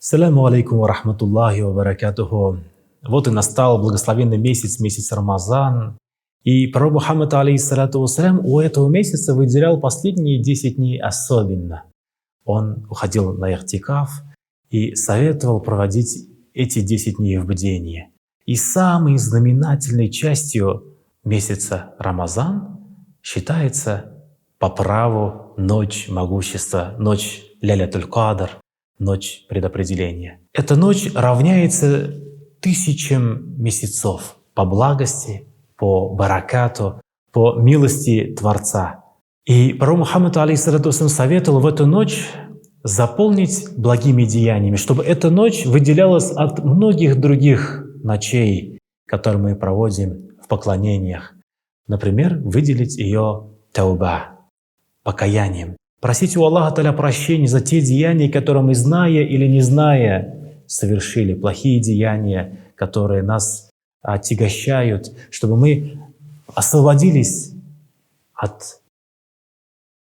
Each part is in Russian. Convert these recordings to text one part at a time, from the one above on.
Саляму алейкум ва рахматуллахи ва баракатуху. Вот и настал благословенный месяц, месяц Рамазан. И пророк Мухаммад, алейхиссалату вассалям, у этого месяца выделял последние 10 дней особенно. Он уходил на ихтикаф и советовал проводить эти 10 дней в бдении. И самой знаменательной частью месяца Рамазан считается по праву ночь могущества, ночь Ляйлятуль-Кадр, ночь предопределения. Эта ночь равняется 1000 месяцев по благости, по баракату, по милости Творца. И пророк Мухаммад, алейхиссалату вассалям, советовал в эту ночь заполнить благими деяниями, чтобы эта ночь выделялась от многих других ночей, которые мы проводим в поклонениях. Например, выделить ее тауба, покаянием. Просить у Аллаха Та'аля прощения за те деяния, которые мы, зная или не зная, совершили, плохие деяния, которые нас отягощают, чтобы мы освободились от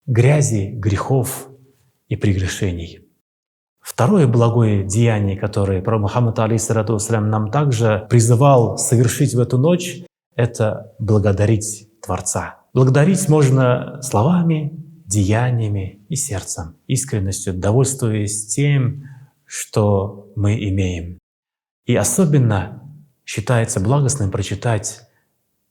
грязи, грехов и прегрешений. Второе благое деяние, которое пророк Мухаммад, алейхиссалату вассалям, нам также призывал совершить в эту ночь, это благодарить Творца. Благодарить можно словами, деяниями и сердцем, искренностью, довольствуясь тем, что мы имеем. И особенно считается благостным прочитать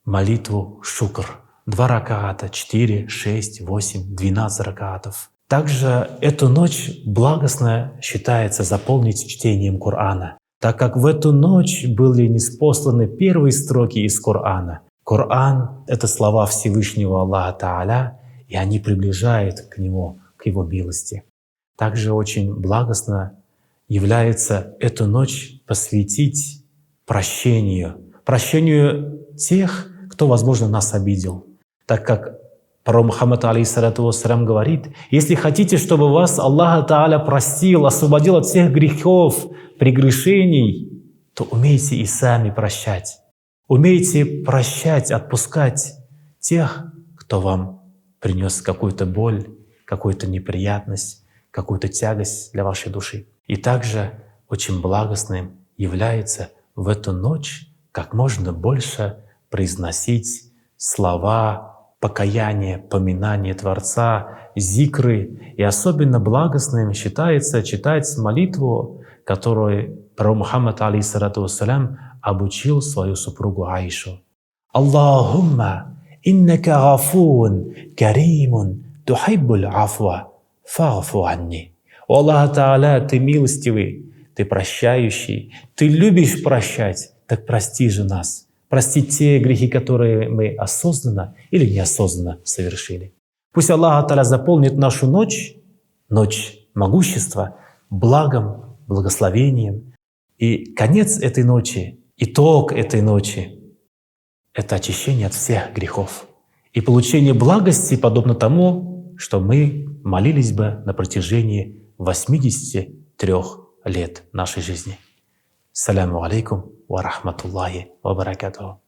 молитву шукр. 2 ракаата, 4, 6, 8, 12 ракаатов. Также эту ночь благостно считается заполнить чтением Корана, так как в эту ночь были ниспосланы первые строки из Корана. Коран — это слова Всевышнего Аллаха Та'аля, и они приближают к Нему, к Его милости. Также очень благостно является эту ночь посвятить прощению тех, кто, возможно, нас обидел. Так как пророк Мухаммад, алейхиссалату вассалям, говорит: если хотите, чтобы вас Аллах Та'аля простил, освободил от всех грехов, прегрешений, то умейте и сами прощать. Умейте прощать, отпускать тех, кто вам принес какую-то боль, какую-то неприятность, какую-то тягость для вашей души. И также очень благостным является в эту ночь как можно больше произносить слова покаяния, поминания Творца, зикры. И особенно благостным считается читать молитву, которую пророк Мухаммад, алейхиссалату вассалям, обучил свою супругу Аишу. «Аллахумма иннака гафун каримун тухиббуль афва фа'фу анни». «О Аллах Та'аля, Ты милостивый, Ты прощающий, Ты любишь прощать, так прости же нас». Простить те грехи, которые мы осознанно или неосознанно совершили. Пусть Аллах Та'аля заполнит нашу ночь, ночь могущества, благом, благословением. И конец этой ночи, итог этой ночи — это очищение от всех грехов и получение благости, подобно тому, что мы молились бы на протяжении 83 лет нашей жизни. Саляму алейкум ва рахматуллахи ва баракатуху.